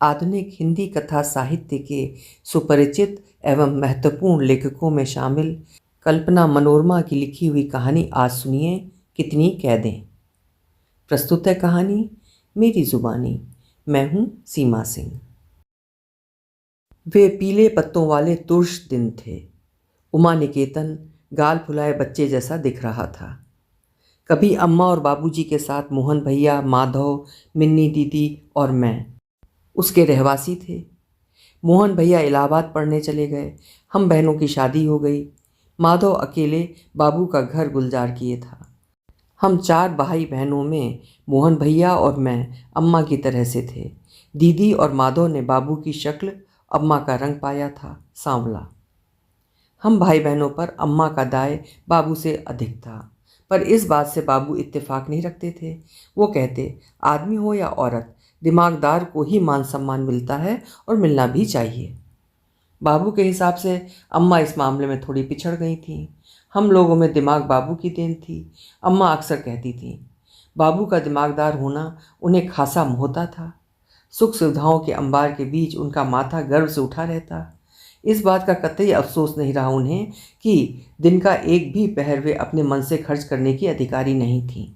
आधुनिक हिंदी कथा साहित्य के सुपरिचित एवं महत्वपूर्ण लेखकों में शामिल कल्पना मनोरमा की लिखी हुई कहानी आज सुनिए कितनी कैदें। प्रस्तुत है कहानी मेरी जुबानी। मैं हूँ सीमा सिंह। वे पीले पत्तों वाले तुर्श दिन थे। उमा निकेतन गाल फुलाए बच्चे जैसा दिख रहा था। कभी अम्मा और बाबूजी के साथ मोहन भैया, माधव, मिन्नी दीदी और मैं उसके रहवासी थे। मोहन भैया इलाहाबाद पढ़ने चले गए। हम बहनों की शादी हो गई। माधव अकेले बाबू का घर गुलजार किए था। हम 4 भाई बहनों में मोहन भैया और मैं अम्मा की तरह से थे। दीदी और माधव ने बाबू की शक्ल, अम्मा का रंग पाया था, सांवला। हम भाई बहनों पर अम्मा का दाय बाबू से अधिक था, पर इस बात से बाबू इत्तेफाक नहीं रखते थे। वो कहते, आदमी हो या औरत, दिमागदार को ही मान सम्मान मिलता है और मिलना भी चाहिए। बाबू के हिसाब से अम्मा इस मामले में थोड़ी पिछड़ गई थीं। हम लोगों में दिमाग बाबू की देन थी। अम्मा अक्सर कहती थीं, बाबू का दिमागदार होना उन्हें खासा मोहता था। सुख सुविधाओं के अंबार के बीच उनका माथा गर्व से उठा रहता। इस बात का कतई अफसोस नहीं रहा उन्हें कि दिन का एक भी पहर वे अपने मन से खर्च करने की अधिकारी नहीं थीं।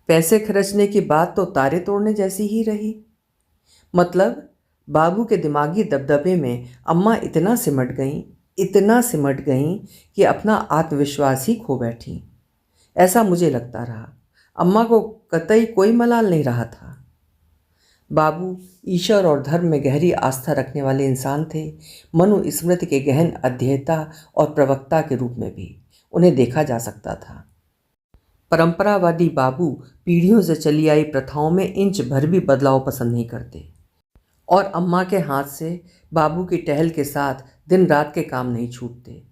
पैसे खर्चने की बात तो तारे तोड़ने जैसी ही रही। मतलब बाबू के दिमागी दबदबे में अम्मा इतना सिमट गईं कि अपना आत्मविश्वास ही खो बैठीं। ऐसा मुझे लगता रहा। अम्मा को कतई कोई मलाल नहीं रहा था। बाबू ईश्वर और धर्म में गहरी आस्था रखने वाले इंसान थे। मनुस्मृति के गहन अध्येता और प्रवक्ता के रूप में भी उन्हें देखा जा सकता था। परंपरावादी बाबू पीढ़ियों से चली आई प्रथाओं में इंच भर भी बदलाव पसंद नहीं करते और अम्मा के हाथ से बाबू की टहल के साथ दिन रात के काम नहीं छूटते।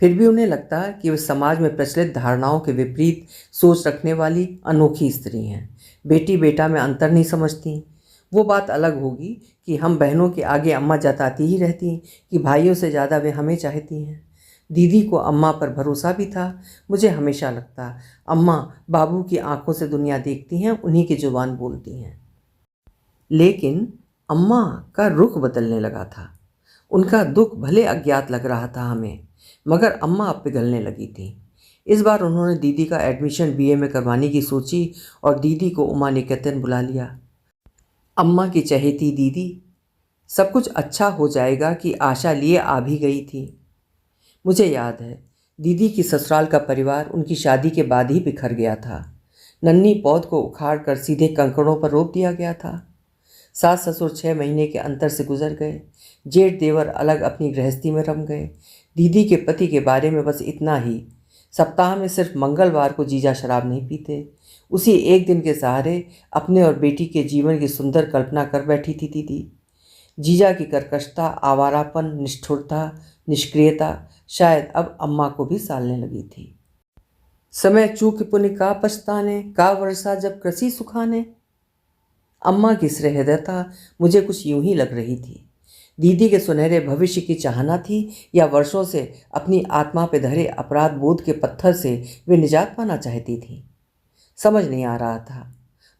फिर भी उन्हें लगता कि वे समाज में प्रचलित धारणाओं के विपरीत सोच रखने वाली अनोखी स्त्री हैं। बेटी बेटा में अंतर नहीं समझती। वो बात अलग होगी कि हम बहनों के आगे अम्मा जताती ही रहती कि भाइयों से ज़्यादा वे हमें चाहती हैं। दीदी को अम्मा पर भरोसा भी था। मुझे हमेशा लगता अम्मा बाबू की आंखों से दुनिया देखती हैं, उन्हीं की जुबान बोलती हैं। लेकिन अम्मा का रुख बदलने लगा था। उनका दुख भले अज्ञात लग रहा था हमें, मगर अम्मा अब पिघलने लगी थी। इस बार उन्होंने दीदी का एडमिशन बीए में करवाने की सोची और दीदी को उमा निकेतन बुला लिया। अम्मा की चहेती दीदी सब कुछ अच्छा हो जाएगा की आशा लिए आ भी गई थी। मुझे याद है दीदी की ससुराल का परिवार उनकी शादी के बाद ही बिखर गया था। नन्ही पौध को उखाड़ कर सीधे कंकड़ों पर रोप दिया गया था। सास ससुर 6 महीने के अंतर से गुजर गए। जेठ देवर अलग अपनी गृहस्थी में रम गए। दीदी के पति के बारे में बस इतना ही, सप्ताह में सिर्फ मंगलवार को जीजा शराब नहीं पीते। उसी एक दिन के सहारे अपने और बेटी के जीवन की सुंदर कल्पना कर बैठी थी दीदी। जीजा की कर्कशता, आवारापन, निष्ठुरता, निष्क्रियता शायद अब अम्मा को भी सालने लगी थी। समय चूक पुनि का पछताने, का वर्षा जब कृषि सुखाने। अम्मा की सहृदयता मुझे कुछ यूं ही लग रही थी। दीदी के सुनहरे भविष्य की चाहना थी या वर्षों से अपनी आत्मा पे धरे अपराध बोध के पत्थर से वे निजात पाना चाहती थी। समझ नहीं आ रहा था।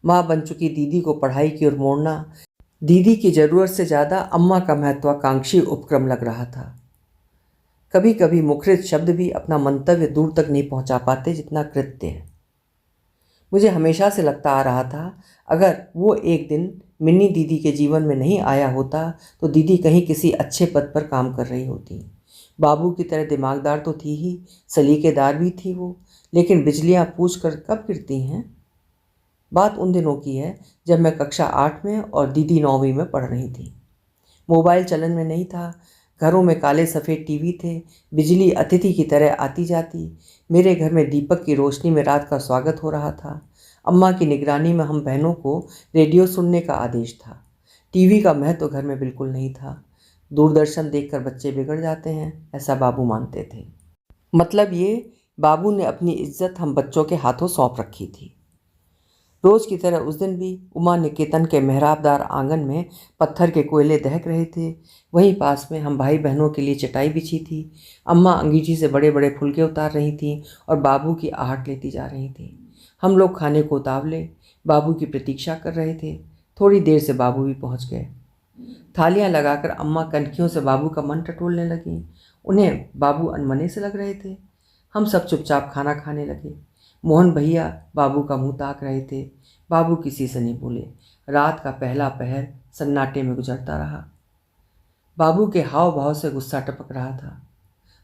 माँ बन चुकी दीदी को पढ़ाई की ओर मोड़ना दीदी की ज़रूरत से ज़्यादा अम्मा का महत्वाकांक्षी उपक्रम लग रहा था। कभी कभी मुखरित शब्द भी अपना मंतव्य दूर तक नहीं पहुँचा पाते जितना कृत्य है। मुझे हमेशा से लगता आ रहा था अगर वो एक दिन मिन्नी दीदी के जीवन में नहीं आया होता तो दीदी कहीं किसी अच्छे पद पर काम कर रही होती। बाबू की तरह दिमागदार तो थी ही, सलीकेदार भी थी वो, लेकिन बिजलियां पूछ कर कब गिरती हैं। बात उन दिनों की है जब मैं कक्षा 8 में और दीदी 9वीं में पढ़ रही थी। मोबाइल चलन में नहीं था। घरों में काले सफ़ेद टीवी थे। बिजली अतिथि की तरह आती जाती। मेरे घर में दीपक की रोशनी में रात का स्वागत हो रहा था। अम्मा की निगरानी में हम बहनों को रेडियो सुनने का आदेश था। टीवी का महत्व घर में बिल्कुल नहीं था। दूरदर्शन देखकर बच्चे बिगड़ जाते हैं, ऐसा बाबू मानते थे। मतलब ये, बाबू ने अपनी इज्जत हम बच्चों के हाथों सौंप रखी थी। रोज की तरह उस दिन भी उमा निकेतन के मेहराबदार आंगन में पत्थर के कोयले दहक रहे थे। वहीं पास में हम भाई बहनों के लिए चटाई बिछी थी। अम्मा अंगीठी से बड़े बड़े फुलके उतार रही थीं और बाबू की आहट लेती जा रही थीं। हम लोग खाने को उतावले बाबू की प्रतीक्षा कर रहे थे। थोड़ी देर से बाबू भी पहुंच गए। थालियां लगाकर अम्मा कनखियों से बाबू का मन टटोलने लगी। उन्हें बाबू अनमने से लग रहे थे। हम सब चुपचाप खाना खाने लगे। मोहन भैया बाबू का मुंह ताक रहे थे। बाबू किसी से नहीं बोले। रात का पहला पहर सन्नाटे में गुजरता रहा। बाबू के हाव भाव से गुस्सा टपक रहा था।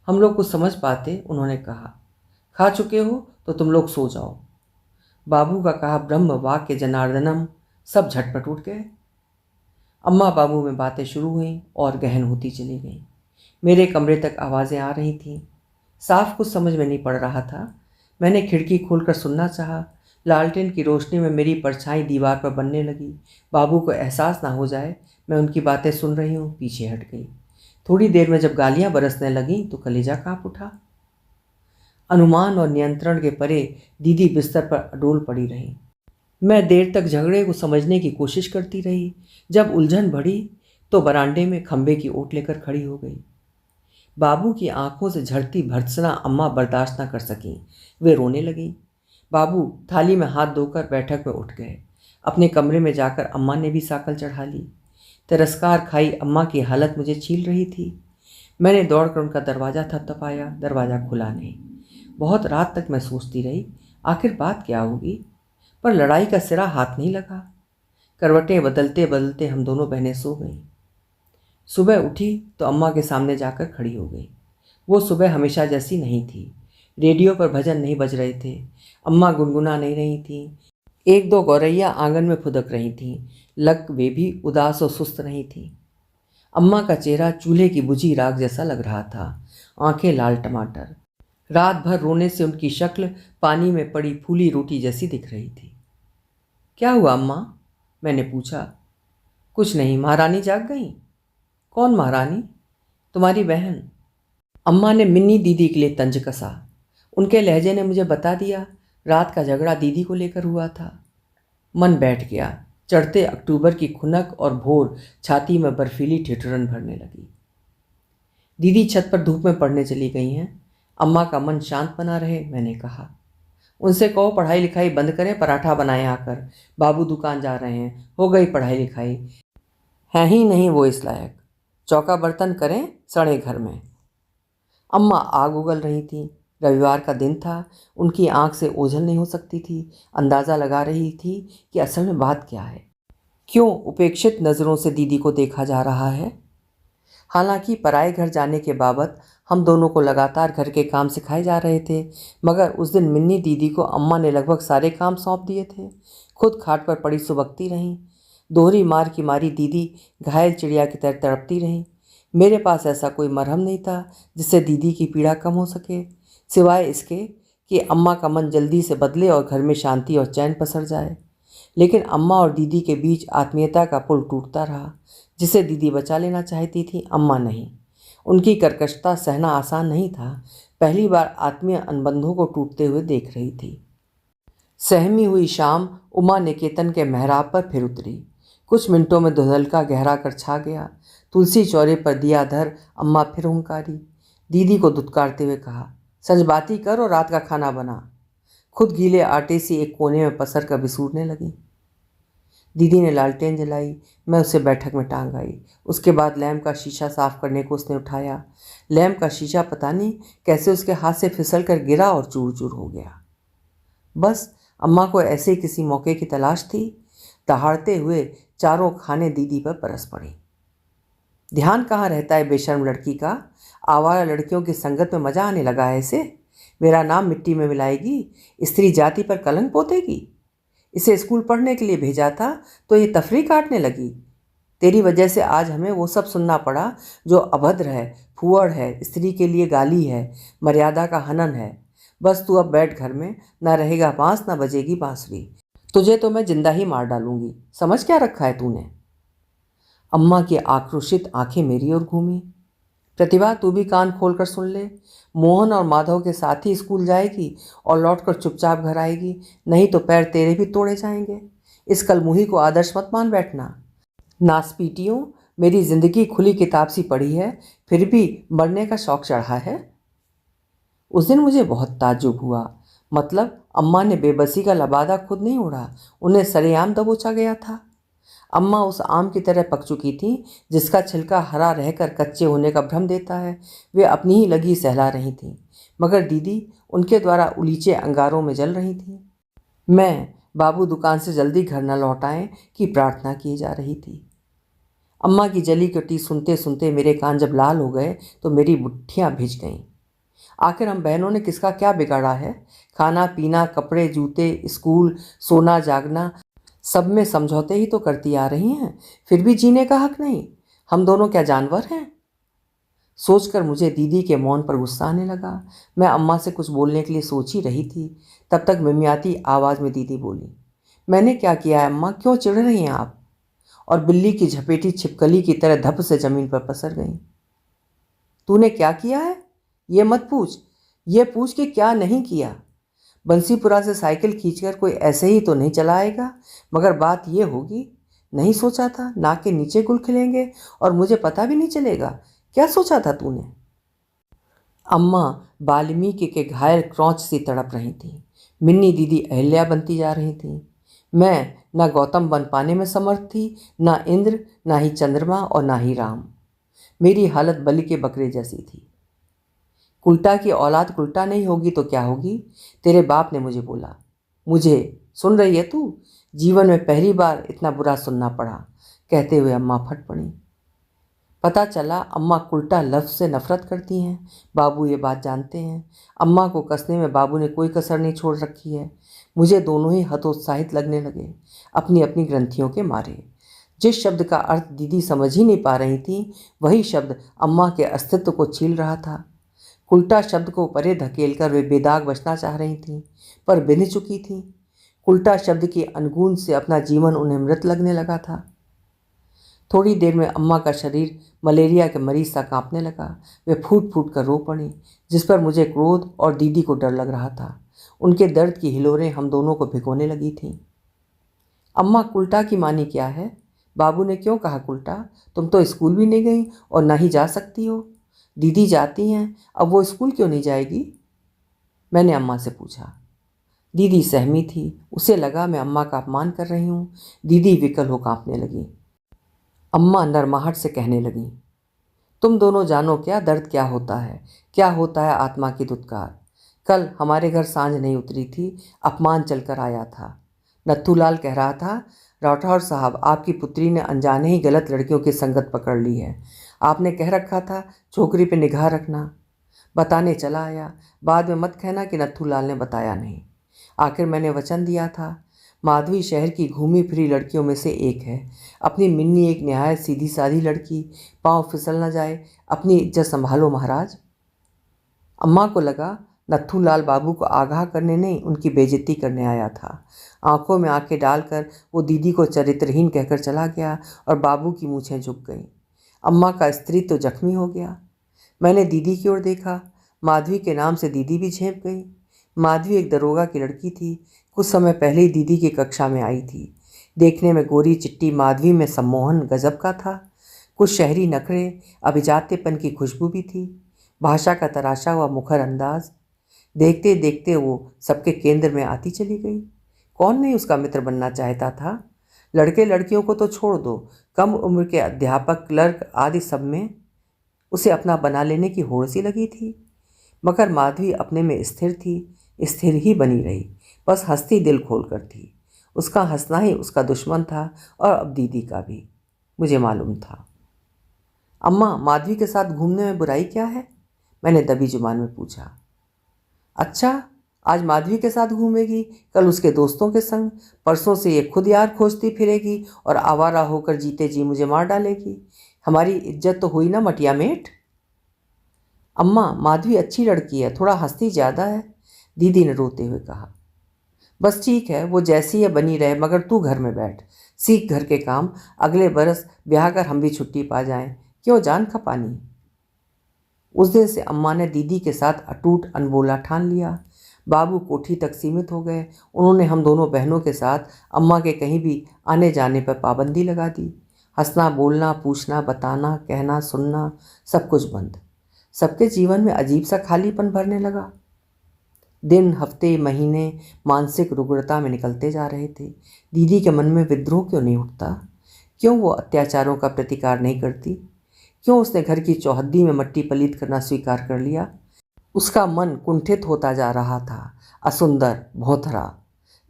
हम लोग कुछ समझ पाते उन्होंने कहा, खा चुके हो तो तुम लोग सो जाओ। बाबू का कहा ब्रह्म वाक्य जनार्दनम, सब झटपट उठ गए। अम्मा बाबू में बातें शुरू हुईं और गहन होती चली गईं। मेरे कमरे तक आवाज़ें आ रही थीं। साफ कुछ समझ में नहीं पड़ रहा था। मैंने खिड़की खोलकर सुनना चाहा। लालटेन की रोशनी में मेरी परछाई दीवार पर बनने लगी। बाबू को एहसास ना हो जाए मैं उनकी बातें सुन रही हूँ, पीछे हट गई। थोड़ी देर में जब गालियाँ बरसने लगीं तो कलेजा काँप उठा। अनुमान और नियंत्रण के परे दीदी बिस्तर पर अडोल पड़ी रही। मैं देर तक झगड़े को समझने की कोशिश करती रही। जब उलझन बढ़ी तो बरामदे में खंबे की ओट लेकर खड़ी हो गई। बाबू की आंखों से झरती भर्त्सना अम्मा बर्दाश्त न कर सकीं। वे रोने लगीं। बाबू थाली में हाथ धोकर बैठक में उठ गए। अपने कमरे में जाकर अम्मा ने भी साकल चढ़ा ली। तिरस्कार खाई अम्मा की हालत मुझे छील रही थी। मैंने दौड़कर उनका दरवाज़ा थपथपाया। दरवाज़ा खुला नहीं। बहुत रात तक मैं सोचती रही आखिर बात क्या होगी, पर लड़ाई का सिरा हाथ नहीं लगा। करवटें बदलते बदलते हम दोनों बहनें सो गईं। सुबह उठी तो अम्मा के सामने जाकर खड़ी हो गई। वो सुबह हमेशा जैसी नहीं थी। रेडियो पर भजन नहीं बज रहे थे। अम्मा गुनगुना नहीं रही थीं। एक दो गौरैया आंगन में फुदक रही थीं। लग वे भी उदास और सुस्त नहीं थीं। अम्मा का चेहरा चूल्हे की बुझी राख जैसा लग रहा था। आंखें लाल टमाटर। रात भर रोने से उनकी शक्ल पानी में पड़ी फूली रोटी जैसी दिख रही थी। क्या हुआ अम्मा? मैंने पूछा। कुछ नहीं, महारानी जाग गई। कौन महारानी? तुम्हारी बहन। अम्मा ने मिन्नी दीदी के लिए तंज कसा। उनके लहजे ने मुझे बता दिया रात का झगड़ा दीदी को लेकर हुआ था। मन बैठ गया। चढ़ते अक्टूबर की खुनक और भोर छाती में बर्फीली ठिठुरन भरने लगी। दीदी छत पर धूप में पढ़ने चली गई हैं। अम्मा का मन शांत बना रहे, मैंने कहा। उनसे कहो पढ़ाई लिखाई बंद करें, पराठा बनाएं आकर। बाबू दुकान जा रहे हैं, हो गई पढ़ाई लिखाई। हैं ही नहीं वो इस लायक। चौका बर्तन करें सड़े घर में। अम्मा आग उगल रही थी। रविवार का दिन था। उनकी आंख से ओझल नहीं हो सकती थी। अंदाज़ा लगा रही थी कि असल में बात क्या है। क्यों उपेक्षित नज़रों से दीदी को देखा जा रहा है। हालांकि पराए घर जाने के बाबत हम दोनों को लगातार घर के काम सिखाए जा रहे थे, मगर उस दिन मिन्नी दीदी को अम्मा ने लगभग सारे काम सौंप दिए थे। खुद खाट पर पड़ी सुबकती रहीं। दोहरी मार की मारी दीदी घायल चिड़िया की तरह तड़पती रहीं। मेरे पास ऐसा कोई मरहम नहीं था जिससे दीदी की पीड़ा कम हो सके, सिवाय इसके कि अम्मा का मन जल्दी से बदले और घर में शांति और चैन पसर जाए। लेकिन अम्मा और दीदी के बीच आत्मीयता का पुल टूटता रहा। जिसे दीदी बचा लेना चाहती थी, अम्मा नहीं। उनकी कर्कशता सहना आसान नहीं था। पहली बार आत्मीय अनुबंधों को टूटते हुए देख रही थी। सहमी हुई शाम उमा निकेतन के मेहराब पर फिर उतरी। कुछ मिनटों में धुंधलका गहरा कर छा गया। तुलसी चौरे पर दिया धर अम्मा फिर हुंकारी। दीदी को दुत्कारते हुए कहा, सजबाती कर और रात का खाना बना। खुद गीले आटे से एक कोने में पसर कर बिसूरने लगी। दीदी ने लालटेन जलाई। मैं उसे बैठक में टांग आई। उसके बाद लैम्प का शीशा साफ करने को उसने उठाया। लैम्प का शीशा पता नहीं कैसे उसके हाथ से फिसल कर गिरा और चूर चूर हो गया। बस अम्मा को ऐसे किसी मौके की तलाश थी। दहाड़ते हुए चारों खाने दीदी पर बरस पड़ी। ध्यान कहाँ रहता है बेशर्म लड़की का। आवारा लड़कियों की संगत में मजा आने लगा है इसे। मेरा नाम मिट्टी में मिलाएगी, स्त्री जाति पर कलंक पोतेगी। इसे स्कूल पढ़ने के लिए भेजा था तो ये तफरी काटने लगी। तेरी वजह से आज हमें वो सब सुनना पड़ा जो अभद्र है, फुअड़ है, स्त्री के लिए गाली है, मर्यादा का हनन है। बस तू अब बैठ घर में, ना रहेगा बांस ना बजेगी बांसुरी। तुझे तो मैं जिंदा ही मार डालूंगी। समझ क्या रखा है तूने? अम्मा की आक्रोशित आंखें मेरी ओर घूमी। प्रतिभा, तू भी कान खोलकर सुन ले। मोहन और माधव के साथ ही स्कूल जाएगी और लौटकर चुपचाप घर आएगी, नहीं तो पैर तेरे भी तोड़े जाएंगे। इस कलमुही को आदर्श मत मान बैठना। नासपीटियों, मेरी जिंदगी खुली किताब सी पड़ी है, फिर भी मरने का शौक चढ़ा है। उस दिन मुझे बहुत ताज्जुब हुआ। मतलब अम्मा ने बेबसी का लबादा खुद नहीं ओढ़ा, उन्हें सरेआम दबोचा गया था। अम्मा उस आम की तरह पक चुकी थी जिसका छिलका हरा रहकर कच्चे होने का भ्रम देता है। वे अपनी ही लगी सहला रही थीं, मगर दीदी उनके द्वारा उलीचे अंगारों में जल रही थी। मैं बाबू दुकान से जल्दी घर न लौट आए की प्रार्थना की जा रही थी। अम्मा की जली कटी सुनते सुनते मेरे कान जब लाल हो गए तो मेरी मुट्ठियाँ भिज गईं। आखिर हम बहनों ने किसका क्या बिगाड़ा है? खाना पीना, कपड़े जूते, स्कूल, सोना जागना, सब में समझौते ही तो करती आ रही हैं, फिर भी जीने का हक नहीं। हम दोनों क्या जानवर हैं? सोचकर मुझे दीदी के मौन पर गुस्सा आने लगा। मैं अम्मा से कुछ बोलने के लिए सोच ही रही थी, तब तक मिमियाती आवाज़ में दीदी बोली, मैंने क्या किया है अम्मा, क्यों चिढ़ रही हैं आप? और बिल्ली की झपेटी छिपकली की तरह धप से ज़मीन पर पसर गई। तूने क्या किया है ये मत पूछ, ये पूछ कि क्या नहीं किया। बंसीपुरा से साइकिल खींचकर कोई ऐसे ही तो नहीं चलाएगा, मगर बात ये होगी, नहीं सोचा था नाक के नीचे गुल खिलेंगे और मुझे पता भी नहीं चलेगा। क्या सोचा था तूने? अम्मा वाल्मीकि के घायल क्रौच सी तड़प रही थी। मिन्नी दीदी अहिल्या बनती जा रही थी। मैं न गौतम बन पाने में समर्थ थी, न इंद्र, न ही चंद्रमा और न ही राम। मेरी हालत बलि के बकरे जैसी थी। कुल्टा की औलाद कुल्टा नहीं होगी तो क्या होगी? तेरे बाप ने मुझे बोला। मुझे सुन रही है तू? जीवन में पहली बार इतना बुरा सुनना पड़ा। कहते हुए अम्मा फट पड़ी। पता चला अम्मा कुल्टा लफ्ज़ से नफरत करती हैं। बाबू ये बात जानते हैं। अम्मा को कसने में बाबू ने कोई कसर नहीं छोड़ रखी है। मुझे दोनों ही हतोत्साहित लगने लगे, अपनी अपनी ग्रंथियों के मारे। जिस शब्द का अर्थ दीदी समझ ही नहीं पा रही थी, वही शब्द अम्मा के अस्तित्व को छील रहा था। कुल्टा शब्द को परे धकेलकर वे बेदाग बचना चाह रही थीं, पर बिंध चुकी थीं। कुल्टा शब्द की अनगूंज से अपना जीवन उन्हें मृत लगने लगा था। थोड़ी देर में अम्मा का शरीर मलेरिया के मरीज सा कांपने लगा। वे फूट फूट कर रो पड़ी, जिस पर मुझे क्रोध और दीदी को डर लग रहा था। उनके दर्द की हिलोरें हम दोनों को भिगोने लगी थीं। अम्मा कुल्टा की मानी क्या है? बाबू ने क्यों कहा कुल्टा? तुम तो स्कूल भी नहीं गई और ना ही जा सकती हो। दीदी जाती हैं, अब वो स्कूल क्यों नहीं जाएगी? मैंने अम्मा से पूछा। दीदी सहमी थी। उसे लगा मैं अम्मा का अपमान कर रही हूँ। दीदी विकल हो कांपने लगी। अम्मा नरमाहट से कहने लगी, तुम दोनों जानो क्या दर्द क्या होता है, क्या होता है आत्मा की दुत्कार। कल हमारे घर सांझ नहीं उतरी थी, अपमान चलकर आया था। नत्थूलाल कह रहा था, राठौर साहब आपकी पुत्री ने अनजाने ही गलत लड़कियों की संगत पकड़ ली है। आपने कह रखा था छोकरी पे निगाह रखना। बताने चला आया, बाद में मत कहना कि नत्थूलाल ने बताया नहीं। आखिर मैंने वचन दिया था। माधवी शहर की घूमी फिरी लड़कियों में से एक है। अपनी मिन्नी एक निहायत सीधी साधी लड़की, पाँव फिसल न जाए, अपनी इज्जत संभालो महाराज। अम्मा को लगा नत्थूलाल बाबू को आगाह करने नहीं, उनकी बेइज्जती करने आया था। आंखों में आंखें डालकर वो दीदी को चरित्रहीन कहकर चला गया और बाबू की मूछें झुक गईं। अम्मा का स्त्रीत्व तो जख्मी हो गया। मैंने दीदी की ओर देखा। माधवी के नाम से दीदी भी झेप गई। माधवी एक दरोगा की लड़की थी। कुछ समय पहले ही दीदी की कक्षा में आई थी। देखने में गोरी चिट्टी माधवी में सम्मोहन गजब का था। कुछ शहरी नखरे, अभिजात्यपन की खुशबू भी थी। भाषा का तराशा हुआ मुखर अंदाज। देखते देखते वो सबके केंद्र में आती चली गई। कौन नहीं उसका मित्र बनना चाहता था? लड़के लड़कियों को तो छोड़ दो, कम उम्र के अध्यापक, क्लर्क आदि सब में उसे अपना बना लेने की होड़ सी लगी थी। मगर माधवी अपने में स्थिर थी, स्थिर ही बनी रही, बस हंसती दिल खोल कर थी। उसका हंसना ही उसका दुश्मन था और अब दीदी का भी, मुझे मालूम था। अम्मा, माधवी के साथ घूमने में बुराई क्या है? मैंने दबी जुबान में पूछा। अच्छा, आज माधवी के साथ घूमेगी, कल उसके दोस्तों के संग, परसों से ये खुद यार खोजती फिरेगी और आवारा होकर जीते जी मुझे मार डालेगी। हमारी इज्जत तो हुई ना मटिया मेट। अम्मा, माधवी अच्छी लड़की है, थोड़ा हंसती ज़्यादा है, दीदी ने रोते हुए कहा। बस ठीक है, वो जैसी है बनी रहे, मगर तू घर में बैठ, सीख घर के काम। अगले बरस ब्याह कर हम भी छुट्टी पा जाएं, क्यों जान खपानी। उस दिन से अम्मा ने दीदी के साथ अटूट अनबोला ठान लिया। बाबू कोठी तक सीमित हो गए। उन्होंने हम दोनों बहनों के साथ अम्मा के कहीं भी आने जाने पर पाबंदी लगा दी। हंसना, बोलना, पूछना, बताना, कहना, सुनना, सब कुछ बंद। सबके जीवन में अजीब सा खालीपन भरने लगा। दिन, हफ्ते, महीने मानसिक रुग्णता में निकलते जा रहे थे। दीदी के मन में विद्रोह क्यों नहीं उठता? क्यों वो अत्याचारों का प्रतिकार नहीं करती? क्यों उसने घर की चौहद्दी में मट्टी पलीत करना स्वीकार कर लिया? उसका मन कुंठित होता जा रहा था। असुंदर, भौंथरा।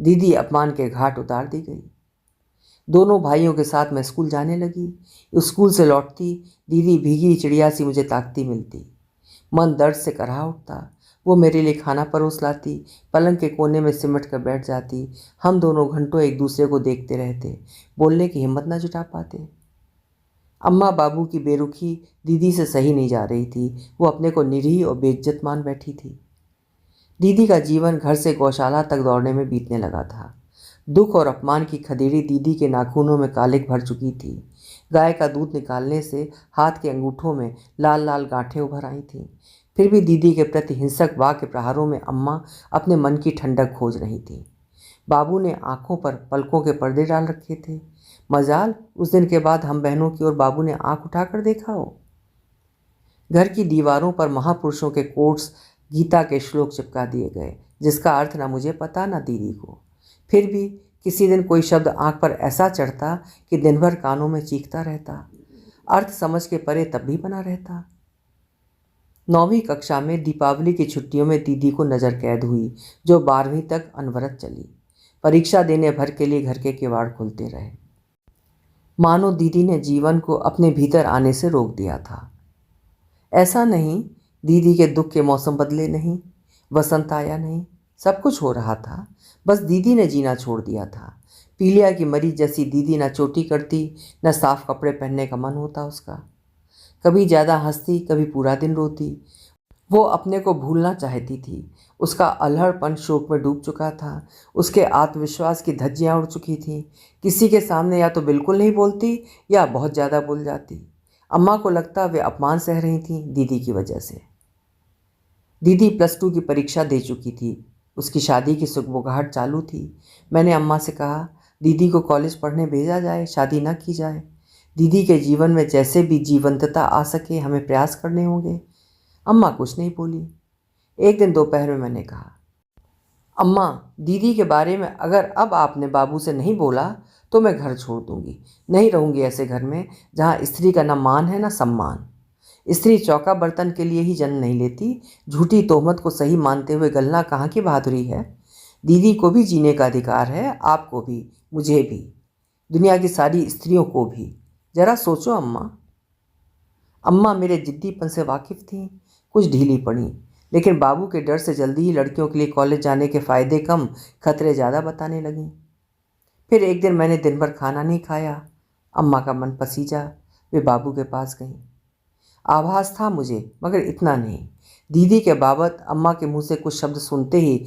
दीदी अपमान के घाट उतार दी गई। दोनों भाइयों के साथ मैं स्कूल जाने लगी। स्कूल से लौटती दीदी भीगी चिड़िया सी मुझे ताकती मिलती। मन दर्द से कराह उठता। वो मेरे लिए खाना परोस लाती, पलंग के कोने में सिमट कर बैठ जाती। हम दोनों घंटों एक दूसरे को देखते रहते, बोलने की हिम्मत न जुटा पाते। अम्मा बाबू की बेरुखी दीदी से सही नहीं जा रही थी। वो अपने को निरीह और बेइज्जत मान बैठी थी। दीदी का जीवन घर से गौशाला तक दौड़ने में बीतने लगा था। दुख और अपमान की खदेड़ी दीदी के नाखूनों में कालिक भर चुकी थी। गाय का दूध निकालने से हाथ के अंगूठों में लाल लाल गांठें उभर आई थीं। फिर भी दीदी के प्रति हिंसक वाक्य प्रहारों में अम्मा अपने मन की ठंडक खोज रही थी। बाबू ने आंखों पर पलकों के पर्दे डाल रखे थे। मजाल उस दिन के बाद हम बहनों की ओर बाबू ने आंख उठाकर देखा हो। घर की दीवारों पर महापुरुषों के कोट्स, गीता के श्लोक चिपका दिए गए, जिसका अर्थ ना मुझे पता ना दीदी को। फिर भी किसी दिन कोई शब्द आंख पर ऐसा चढ़ता कि दिन भर कानों में चीखता रहता। अर्थ समझ के परे तब भी बना रहता। 9वीं कक्षा में दीपावली की छुट्टियों में दीदी को नज़र कैद हुई, जो 12वीं तक अनवरत चली। परीक्षा देने भर के लिए घर के किवाड़ खुलते रहे। मानो दीदी ने जीवन को अपने भीतर आने से रोक दिया था। ऐसा नहीं, दीदी के दुख के मौसम बदले नहीं, वसंत आया नहीं, सब कुछ हो रहा था। बस दीदी ने जीना छोड़ दिया था। पीलिया की मरीज जैसी दीदी न चोटी करती, न साफ कपड़े पहनने का मन होता उसका। कभी ज़्यादा हंसती, कभी पूरा दिन रोती। वो अपने को भूलना चाहती थी। उसका अल्हड़पन शोक में डूब चुका था। उसके आत्मविश्वास की धज्जियाँ उड़ चुकी थीं। किसी के सामने या तो बिल्कुल नहीं बोलती या बहुत ज़्यादा बोल जाती। अम्मा को लगता वे अपमान सह रही थीं दीदी की वजह से। दीदी +2 की परीक्षा दे चुकी थी। उसकी शादी की सुगबुगाहट चालू थी। मैंने अम्मा से कहा, दीदी को कॉलेज पढ़ने भेजा जाए, शादी न की जाए। दीदी के जीवन में जैसे भी जीवंतता आ सके हमें प्रयास करने होंगे। अम्मा कुछ नहीं बोली। एक दिन दोपहर में मैंने कहा, अम्मा, दीदी के बारे में अगर अब आपने बाबू से नहीं बोला तो मैं घर छोड़ दूंगी। नहीं रहूंगी ऐसे घर में जहाँ स्त्री का न मान है न सम्मान। स्त्री चौका बर्तन के लिए ही जन्म नहीं लेती। झूठी तोहमत को सही मानते हुए गलना कहाँ की बहादुरी है। दीदी को भी जीने का अधिकार है, आपको भी, मुझे भी, दुनिया की सारी स्त्रियों को भी। जरा सोचो अम्मा। अम्मा मेरे जिद्दीपन से वाकिफ़ थीं, कुछ ढीली पड़ी, लेकिन बाबू के डर से जल्दी ही लड़कियों के लिए कॉलेज जाने के फ़ायदे कम, खतरे ज़्यादा बताने लगीं। फिर एक दिन मैंने दिन भर खाना नहीं खाया। अम्मा का मन पसीजा। वे बाबू के पास गईं। आभास था मुझे, मगर इतना नहीं। दीदी के बाबत अम्मा के मुंह से कुछ शब्द सुनते ही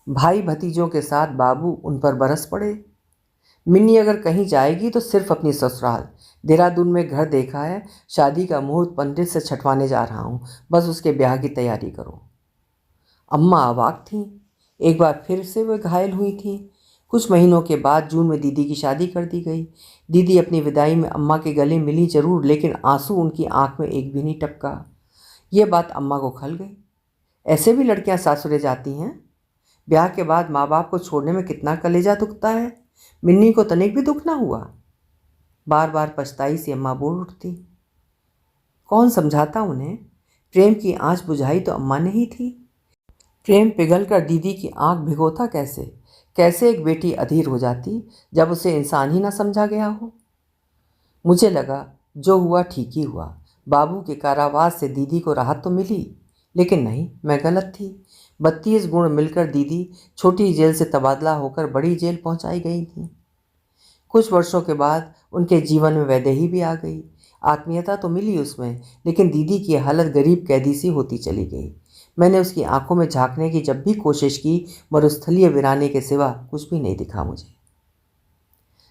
भाई भतीजों के साथ बाबू उन पर बरस पड़े। मिन्नी अगर कहीं जाएगी तो सिर्फ अपनी ससुराल। देहरादून में घर देखा है, शादी का मुहूर्त पंडित से छठवाने जा रहा हूँ, बस उसके ब्याह की तैयारी करो। अम्मा अवाक थीं। एक बार फिर से वे घायल हुई थीं। कुछ महीनों के बाद जून में दीदी की शादी कर दी गई। दीदी अपनी विदाई में अम्मा के गले मिली जरूर, लेकिन आंसू उनकी आंख में एक भी नहीं टपका। ये बात अम्मा को खल गई। ऐसे भी लड़कियां सासुरे जाती हैं? ब्याह के बाद माँ बाप को छोड़ने में कितना कलेजा दुखता है। मिन्नी को तनिक भी दुख ना हुआ। बार बार पछताई सी अम्मा बोल उठती। कौन समझाता उन्हें? प्रेम की आंच बुझाई तो अम्मा ने ही थी। प्रेम पिघल कर दीदी की आंख भिगोता कैसे? कैसे एक बेटी अधीर हो जाती जब उसे इंसान ही ना समझा गया हो। मुझे लगा जो हुआ ठीक ही हुआ। बाबू के कारावास से दीदी को राहत तो मिली, लेकिन नहीं, मैं गलत थी। 32 गुण मिलकर दीदी छोटी जेल से तबादला होकर बड़ी जेल पहुंचाई गई थी। कुछ वर्षों के बाद उनके जीवन में वैदेही भी आ गई। आत्मीयता तो मिली उसमें, लेकिन दीदी की हालत गरीब कैदी सी होती चली गई। मैंने उसकी आंखों में झांकने की जब भी कोशिश की, मरुस्थलीय वीराने के सिवा कुछ भी नहीं दिखा मुझे।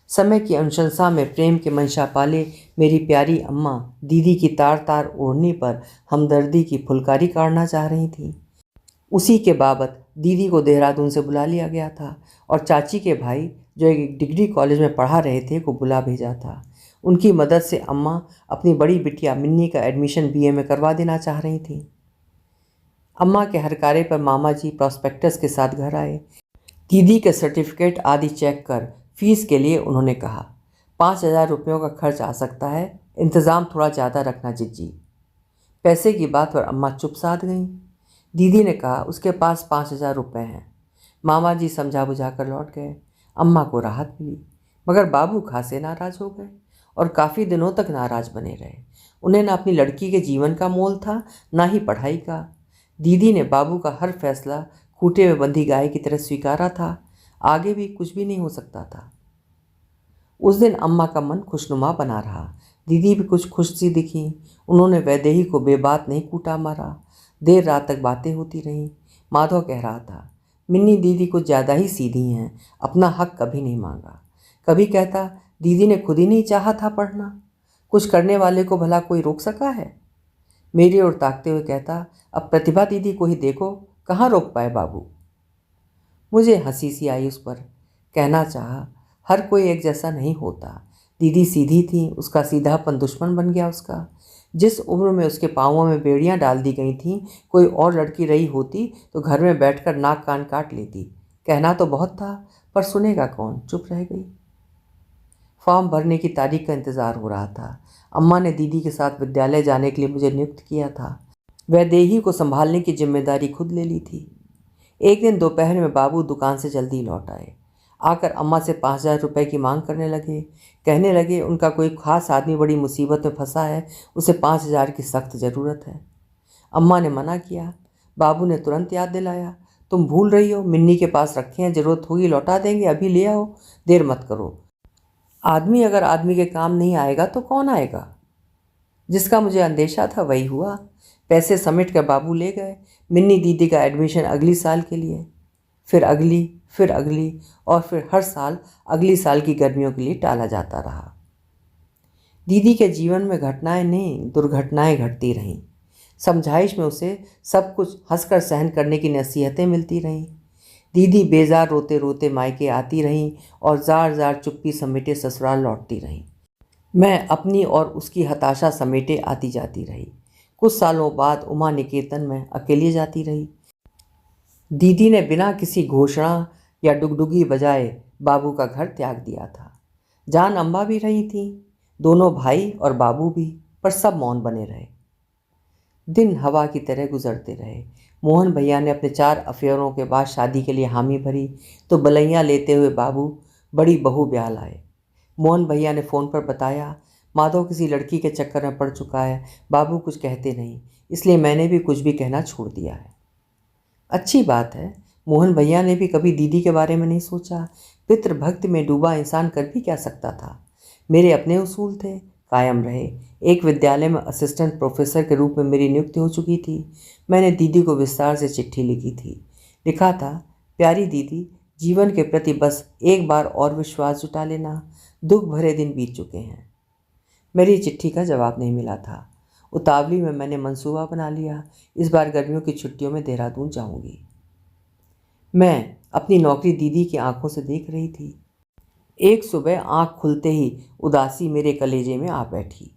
समय की अनुशंसा में प्रेम के मंशा पाले मेरी प्यारी अम्मा दीदी की तार तार ओढ़नी पर हमदर्दी की फुलकारी काढ़ना चाह रही थी। उसी के बाबत दीदी को देहरादून से बुला लिया गया था और चाची के भाई, जो एक डिग्री कॉलेज में पढ़ा रहे थे, को बुला भेजा था। उनकी मदद से अम्मा अपनी बड़ी बिटिया मिन्नी का एडमिशन BA में करवा देना चाह रही थी। अम्मा के हरकारे पर मामा जी प्रॉस्पेक्टस के साथ घर आए। दीदी के सर्टिफिकेट आदि चेक कर फीस के लिए उन्होंने कहा, 5,000 रुपयों का खर्च आ सकता है, इंतज़ाम थोड़ा ज़्यादा रखना जिज्जी। पैसे की बात पर अम्मा चुप साध गईं। दीदी ने कहा उसके पास 5,000 रुपये हैं। मामा जी समझा बुझा कर लौट गए। अम्मा को राहत मिली, मगर बाबू खासे नाराज़ हो गए और काफ़ी दिनों तक नाराज़ बने रहे। उन्हें ना अपनी लड़की के जीवन का मोल था, ना ही पढ़ाई का। दीदी ने बाबू का हर फैसला खूंटे में बंधी गाय की तरह स्वीकारा था। आगे भी कुछ भी नहीं हो सकता था। उस दिन अम्मा का मन खुशनुमा बना रहा। दीदी भी कुछ खुश सी दिखी। उन्होंने वैदेही को बेबात नहीं कूटा मारा। देर रात तक बातें होती रहीं। माधव कह रहा था, मिन्नी दीदी कुछ ज़्यादा ही सीधी हैं, अपना हक कभी नहीं मांगा। कभी कहता, दीदी ने खुद ही नहीं चाहा था पढ़ना, कुछ करने वाले को भला कोई रोक सका है। मेरी ओर ताकते हुए कहता, अब प्रतिभा दीदी को ही देखो, कहाँ रोक पाए बाबू। मुझे हंसी सी आई उस पर। कहना चाहा, हर कोई एक जैसा नहीं होता। दीदी सीधी थी, उसका सीधापन दुश्मन बन गया उसका। जिस उम्र में उसके पाँवों में बेड़ियां डाल दी गई थीं, कोई और लड़की रही होती तो घर में बैठकर नाक कान काट लेती। कहना तो बहुत था, पर सुनेगा कौन, चुप रह गई। फॉर्म भरने की तारीख का इंतज़ार हो रहा था। अम्मा ने दीदी के साथ विद्यालय जाने के लिए मुझे नियुक्त किया था। वैदेही को संभालने की जिम्मेदारी खुद ले ली थी। एक दिन दोपहर में बाबू दुकान से जल्दी लौट आए। आकर अम्मा से 5,000 रुपये की मांग करने लगे। कहने लगे उनका कोई खास आदमी बड़ी मुसीबत में फंसा है, उसे 5,000 की सख्त ज़रूरत है। अम्मा ने मना किया। बाबू ने तुरंत याद दिलाया, तुम भूल रही हो, मिन्नी के पास रखे हैं, ज़रूरत होगी लौटा देंगे, अभी ले आओ, देर मत करो। आदमी अगर आदमी के काम नहीं आएगा तो कौन आएगा। जिसका मुझे अंदेशा था वही हुआ। पैसे समेट कर बाबू ले गए। मिन्नी दीदी का एडमिशन अगली साल के लिए, फिर अगली और फिर हर साल अगली साल की गर्मियों के लिए टाला जाता रहा। दीदी के जीवन में घटनाएं नहीं, दुर्घटनाएं घटती रहीं। समझाइश में उसे सब कुछ हंसकर सहन करने की नसीहतें मिलती रहीं। दीदी बेजार रोते रोते मायके आती रहीं और जार जार चुप्पी समेटे ससुराल लौटती रहीं। मैं अपनी और उसकी हताशा समेटे आती जाती रही। कुछ सालों बाद उमा निकेतन में अकेली जाती रही। दीदी ने बिना किसी घोषणा या डुगडुगी बजाए बाबू का घर त्याग दिया था। जान अम्मा भी रही थी, दोनों भाई और बाबू भी, पर सब मौन बने रहे। दिन हवा की तरह गुजरते रहे। मोहन भैया ने अपने 4 अफेयरों के बाद शादी के लिए हामी भरी तो बलैया लेते हुए बाबू बड़ी बहू ब्याह लाए। मोहन भैया ने फ़ोन पर बताया, माधव किसी लड़की के चक्कर में पड़ चुका है। बाबू कुछ कहते नहीं, इसलिए मैंने भी कुछ भी कहना छोड़ दिया है। अच्छी बात है। मोहन भैया ने भी कभी दीदी के बारे में नहीं सोचा। पितृभक्ति में डूबा इंसान कर भी क्या सकता था। मेरे अपने उसूल थे, कायम रहे। एक विद्यालय में असिस्टेंट प्रोफेसर के रूप में मेरी नियुक्ति हो चुकी थी। मैंने दीदी को विस्तार से चिट्ठी लिखी थी। लिखा था, प्यारी दीदी, जीवन के प्रति बस एक बार और विश्वास जुटा लेना, दुख भरे दिन बीत चुके हैं। मेरी चिट्ठी का जवाब नहीं मिला था। उतावली में मैंने मंसूबा बना लिया, इस बार गर्मियों की छुट्टियों में देहरादून जाऊंगी। मैं अपनी नौकरी दीदी की आंखों से देख रही थी। एक सुबह आंख खुलते ही उदासी मेरे कलेजे में आ बैठी।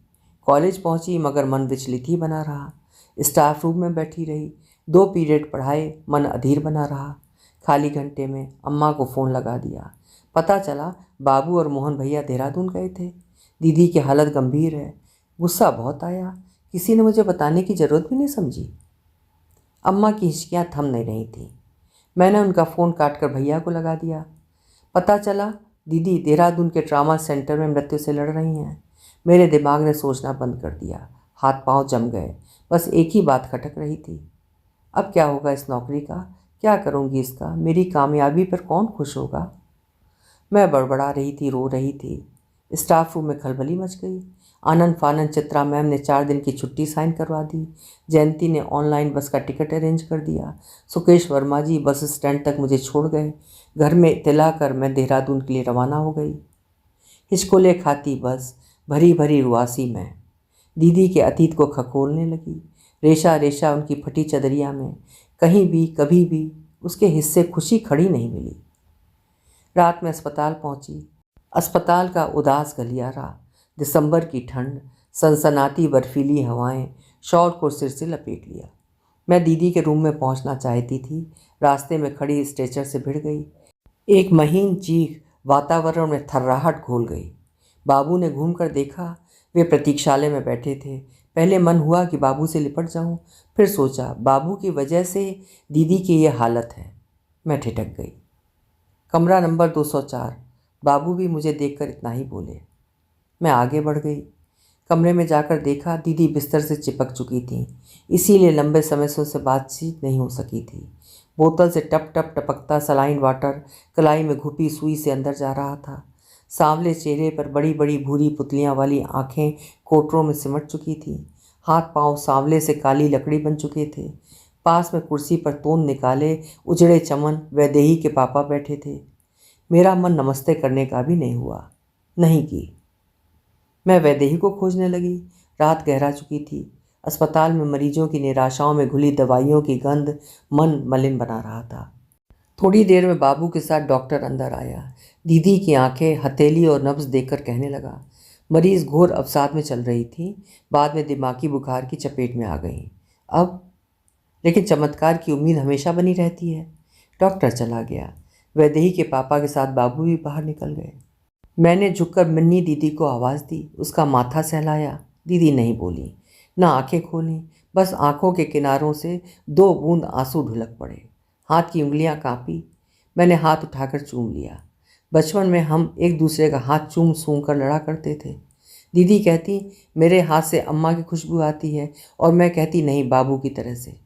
कॉलेज पहुंची मगर मन विचलित ही बना रहा। स्टाफ रूम में बैठी रही। 2 पीरियड पढ़ाए, मन अधीर बना रहा। खाली घंटे में अम्मा को फ़ोन लगा दिया। पता चला बाबू और मोहन भैया देहरादून गए थे। दीदी की हालत गंभीर है। गुस्सा बहुत आया, किसी ने मुझे बताने की ज़रूरत भी नहीं समझी। अम्मा की हिचकियाँ थम नहीं रही थीं। मैंने उनका फ़ोन काटकर भैया को लगा दिया। पता चला दीदी देहरादून के ट्रामा सेंटर में मृत्यु से लड़ रही हैं। मेरे दिमाग ने सोचना बंद कर दिया, हाथ पांव जम गए। बस एक ही बात खटक रही थी, अब क्या होगा इस नौकरी का, क्या करूँगी इसका, मेरी कामयाबी पर कौन खुश होगा। मैं बड़बड़ा रही थी, रो रही थी। स्टाफ रूम में खलबली मच गई। आनंद फानंद चित्रा मैम ने 4 दिन की छुट्टी साइन करवा दी। जयंती ने ऑनलाइन बस का टिकट अरेंज कर दिया। सुकेश वर्मा जी बस स्टैंड तक मुझे छोड़ गए। घर में इत्तला कर मैं देहरादून के लिए रवाना हो गई। हिचकोले खाती बस भरी भरी रुआसी में दीदी के अतीत को खकोलने लगी। रेशा रेशा उनकी फटी चदरिया में कहीं भी कभी भी उसके हिस्से खुशी खड़ी नहीं मिली। रात में अस्पताल पहुंची। अस्पताल का उदास गलियारा, दिसंबर की ठंड, सनसनाती बर्फीली हवाएं, शॉल को सिर से लपेट लिया। मैं दीदी के रूम में पहुंचना चाहती थी, रास्ते में खड़ी स्ट्रेचर से भिड़ गई। एक महीन चीख वातावरण में थर्राहट घोल गई। बाबू ने घूम कर देखा, वे प्रतीक्षालय में बैठे थे। पहले मन हुआ कि बाबू से लिपट जाऊं, फिर सोचा बाबू की वजह से दीदी की ये हालत है। मैं ठिठक गई। कमरा नंबर 204। बाबू भी मुझे देखकर इतना ही बोले। मैं आगे बढ़ गई। कमरे में जाकर देखा दीदी बिस्तर से चिपक चुकी थीं, इसीलिए लंबे समय से उनसे बातचीत नहीं हो सकी थी। बोतल से टप टप टपकता सलाइन वाटर कलाई में घुपी सुई से अंदर जा रहा था। सांवले चेहरे पर बड़ी बड़ी भूरी पुतलियां वाली आंखें कोटरों में सिमट चुकी थीं। हाथ पांव सांवले से काली लकड़ी बन चुके थे। पास में कुर्सी पर तोंद निकाले उजड़े चमन वैदेही के पापा बैठे थे। मेरा मन नमस्ते करने का भी नहीं हुआ, नहीं की। मैं वैदेही को खोजने लगी। रात गहरा चुकी थी। अस्पताल में मरीजों की निराशाओं में घुली दवाइयों की गंध मन मलिन बना रहा था। थोड़ी देर में बाबू के साथ डॉक्टर अंदर आया। दीदी की आंखें हथेली और नब्ज देखकर कहने लगा। मरीज घोर अवसाद में चल रही थी, बाद में दिमागी बुखार की चपेट में आ गई। अब लेकिन चमत्कार की उम्मीद हमेशा बनी रहती है। डॉक्टर चला गया। वैदेही के पापा के साथ बाबू भी बाहर निकल गए। मैंने झुककर मिन्नी दीदी को आवाज़ दी, उसका माथा सहलाया। दीदी नहीं बोली, ना आंखें खोली, बस आंखों के किनारों से 2 बूंद आंसू ढुलक पड़े। हाथ की उंगलियां कांपी। मैंने हाथ उठाकर चूम लिया। बचपन में हम एक दूसरे का हाथ चूम सूंघ कर लड़ा करते थे। दीदी कहती मेरे हाथ से अम्मा की खुशबू आती है, और मैं कहती नहीं, बाबू की तरह से।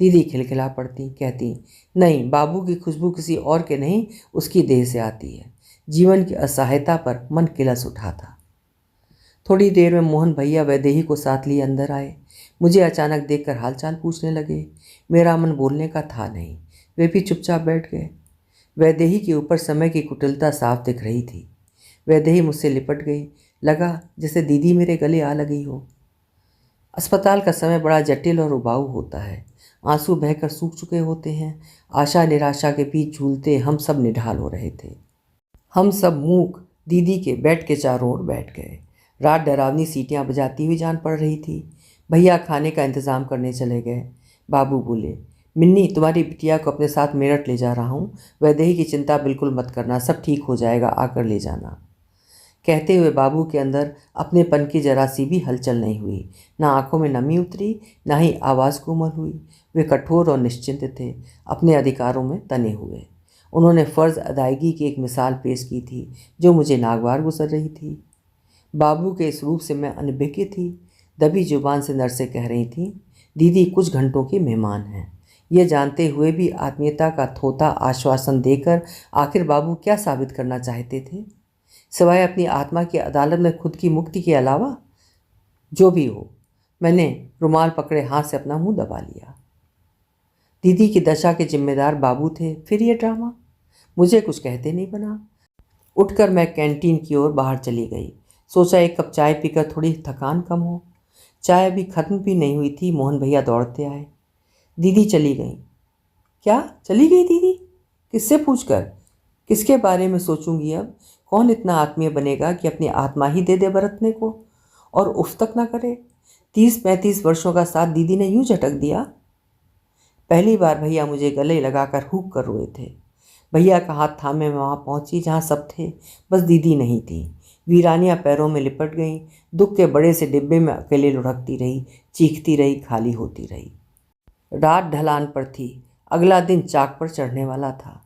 दीदी खिलखिला पड़ती, कहती नहीं, बाबू की खुशबू किसी और के नहीं, उसकी देह से आती है। जीवन की असहायता पर मन किलस उठा था। थोड़ी देर में मोहन भैया वैदेही को साथ लिए अंदर आए। मुझे अचानक देखकर हालचाल पूछने लगे। मेरा मन बोलने का था नहीं, वे भी चुपचाप बैठ गए। वैदेही के ऊपर समय की कुटिलता साफ दिख रही थी। वैदेही मुझसे लिपट गई। लगा जैसे दीदी मेरे गले आ लगी हो। अस्पताल का समय बड़ा जटिल और उबाऊ होता है। आंसू बहकर सूख चुके होते हैं। आशा निराशा के बीच झूलते हम सब निढाल हो रहे थे। हम सब मूक दीदी के बेड के चारों ओर बैठ गए। रात डरावनी सीटियां बजाती हुई जान पड़ रही थी। भैया खाने का इंतज़ाम करने चले गए। बाबू बोले, मिन्नी तुम्हारी बिटिया को अपने साथ मेरठ ले जा रहा हूँ, वैदेही की चिंता बिल्कुल मत करना, सब ठीक हो जाएगा, आकर ले जाना। कहते हुए बाबू के अंदर अपनेपन की जरा सी भी हलचल नहीं हुई। ना आंखों में नमी उतरी, ना ही आवाज़ कोमल हुई। वे कठोर और निश्चिंत थे, अपने अधिकारों में तने हुए। उन्होंने फ़र्ज़ अदायगी की एक मिसाल पेश की थी जो मुझे नागवार गुजर रही थी। बाबू के इस रूप से मैं अनभिज्ञ थी। दबी जुबान से नर्सें कह रही थीं, दीदी कुछ घंटों की मेहमान हैं। ये जानते हुए भी आत्मीयता का थोथा आश्वासन देकर आखिर बाबू क्या साबित करना चाहते थे, सिवाय अपनी आत्मा की अदालत में खुद की मुक्ति के अलावा? जो भी हो, मैंने रुमाल पकड़े हाथ से अपना मुंह दबा लिया। दीदी की दशा के जिम्मेदार बाबू थे, फिर ये ड्रामा? मुझे कुछ कहते नहीं बना। उठकर मैं कैंटीन की ओर बाहर चली गई। सोचा एक कप चाय पीकर थोड़ी थकान कम हो। चाय अभी खत्म भी नहीं हुई थी, मोहन भैया दौड़ते आए। दीदी चली गई। क्या चली गई दीदी? किससे पूछकर? किसके बारे में सोचूंगी अब? कौन इतना आत्मीय बनेगा कि अपनी आत्मा ही दे दे बरतने को, और उफ तक ना करे? 30-35 वर्षों का साथ दीदी ने यूं झटक दिया। पहली बार भैया मुझे गले लगाकर हुक कर रोए थे। भैया का हाथ थामे मैं वहाँ पहुँची जहाँ सब थे, बस दीदी नहीं थी। वीरानियाँ पैरों में लिपट गईं। दुख के बड़े से डिब्बे में अकेले लुढ़कती रही, चीखती रही, खाली होती रही। रात ढलान पर थी। अगला दिन चाक पर चढ़ने वाला था।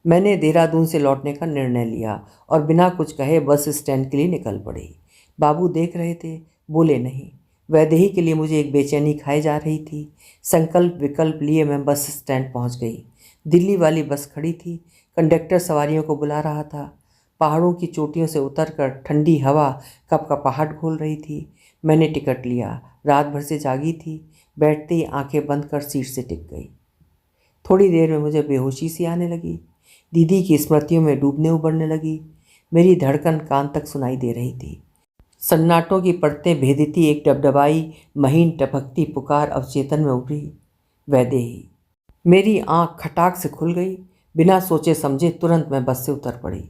मैंने देहरादून से लौटने का निर्णय लिया और बिना कुछ कहे बस स्टैंड के लिए निकल पड़ी। बाबू देख रहे थे, बोले नहीं। वैदेही के लिए मुझे एक बेचैनी खाई जा रही थी। संकल्प विकल्प लिए मैं बस स्टैंड पहुंच गई। दिल्ली वाली बस खड़ी थी। कंडक्टर सवारियों को बुला रहा था। पहाड़ों की चोटियों से उतरकर ठंडी हवा कपकपाहट घोल रही थी। मैंने टिकट लिया। रात भर से जागी थी। बैठते ही आंखें बंद कर सीट से टिक गई। थोड़ी देर में मुझे बेहोशी सी आने लगी। दीदी की स्मृतियों में डूबने उबरने लगी। मेरी धड़कन कान तक सुनाई दे रही थी। सन्नाटों की परतें भेदती एक डबडबाई महीन टपकती पुकार अवचेतन में उभरी, वैदेही। मेरी आंख खटाक से खुल गई। बिना सोचे समझे तुरंत मैं बस से उतर पड़ी।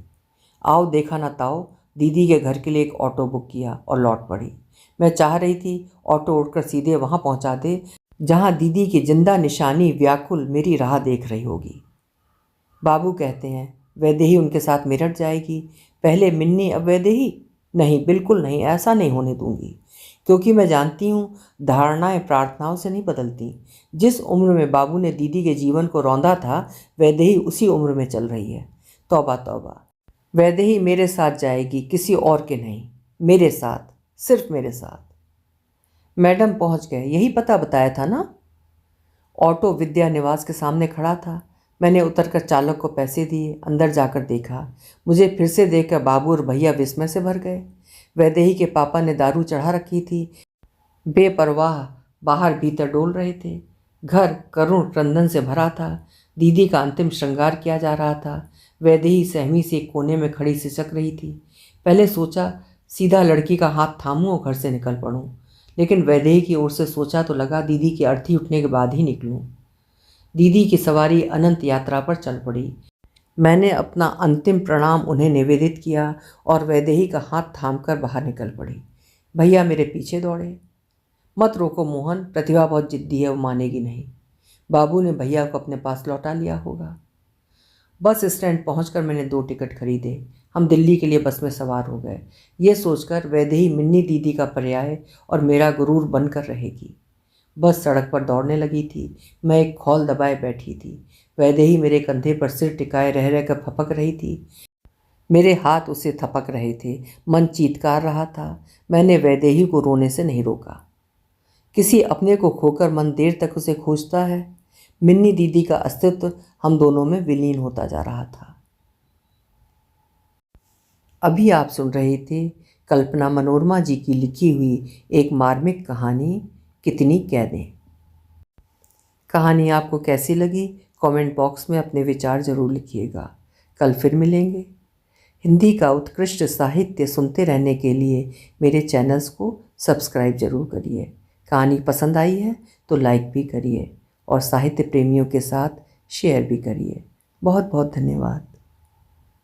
आओ देखा ना ताओ, दीदी के घर के लिए एक ऑटो बुक किया और लौट पड़ी। मैं चाह रही थी ऑटो उड़कर सीधे वहाँ पहुँचा दे जहाँ दीदी की जिंदा निशानी व्याकुल मेरी राह देख रही होगी। बाबू कहते हैं वैदेही उनके साथ मेरठ जाएगी। पहले मिन्नी, अब वैदेही। नहीं, बिल्कुल नहीं, ऐसा नहीं होने दूंगी, क्योंकि मैं जानती हूँ धारणाएं प्रार्थनाओं से नहीं बदलती। जिस उम्र में बाबू ने दीदी के जीवन को रौंदा था, वैदेही उसी उम्र में चल रही है। तौबा तौबा। वैदेही मेरे साथ जाएगी, किसी और के नहीं, मेरे साथ, सिर्फ मेरे साथ। मैडम पहुंच गए, यही पता बताया था ना? ऑटो विद्या निवास के सामने खड़ा था। मैंने उतरकर चालक को पैसे दिए, अंदर जाकर देखा। मुझे फिर से देखकर बाबू और भैया विस्मय से भर गए। वैदेही के पापा ने दारू चढ़ा रखी थी, बेपरवाह बाहर भीतर डोल रहे थे। घर करुण क्रंदन से भरा था। दीदी का अंतिम श्रृंगार किया जा रहा था। वैदेही सहमी से एक कोने में खड़ी सिसक रही थी। पहले सोचा सीधा लड़की का हाथ थामूं और घर से निकल पड़ूं, लेकिन वैदेही की ओर से सोचा तो लगा दीदी की अर्थी उठने के बाद ही निकलूं। दीदी की सवारी अनंत यात्रा पर चल पड़ी। मैंने अपना अंतिम प्रणाम उन्हें निवेदित किया और वैदेही का हाथ थामकर बाहर निकल पड़ी। भैया मेरे पीछे दौड़े। मत रोको मोहन, प्रतिभा बहुत जिद्दी है, वो मानेगी नहीं। बाबू ने भैया को अपने पास लौटा लिया होगा। बस स्टैंड पहुंचकर मैंने 2 टिकट खरीदे। हम दिल्ली के लिए बस में सवार हो गए, ये सोचकर वैदेही मिन्नी दीदी का पर्याय और मेरा गुरूर बनकर रहेगी। बस सड़क पर दौड़ने लगी थी। मैं एक खौल दबाए बैठी थी। वैदेही मेरे कंधे पर सिर टिकाए रह रहकर फपक रही थी। मेरे हाथ उसे थपक रहे थे। मन चीत्कार रहा था। मैंने वैदेही को रोने से नहीं रोका। किसी अपने को खोकर मन देर तक उसे खोजता है। मिन्नी दीदी का अस्तित्व हम दोनों में विलीन होता जा रहा था। अभी आप सुन रहे थे कल्पना मनोरमा जी की लिखी हुई एक मार्मिक कहानी, कितनी कैदें। कहानी आपको कैसी लगी कमेंट बॉक्स में अपने विचार ज़रूर लिखिएगा। कल फिर मिलेंगे। हिंदी का उत्कृष्ट साहित्य सुनते रहने के लिए मेरे चैनल्स को सब्सक्राइब जरूर करिए। कहानी पसंद आई है तो लाइक भी करिए और साहित्य प्रेमियों के साथ शेयर भी करिए। बहुत बहुत धन्यवाद।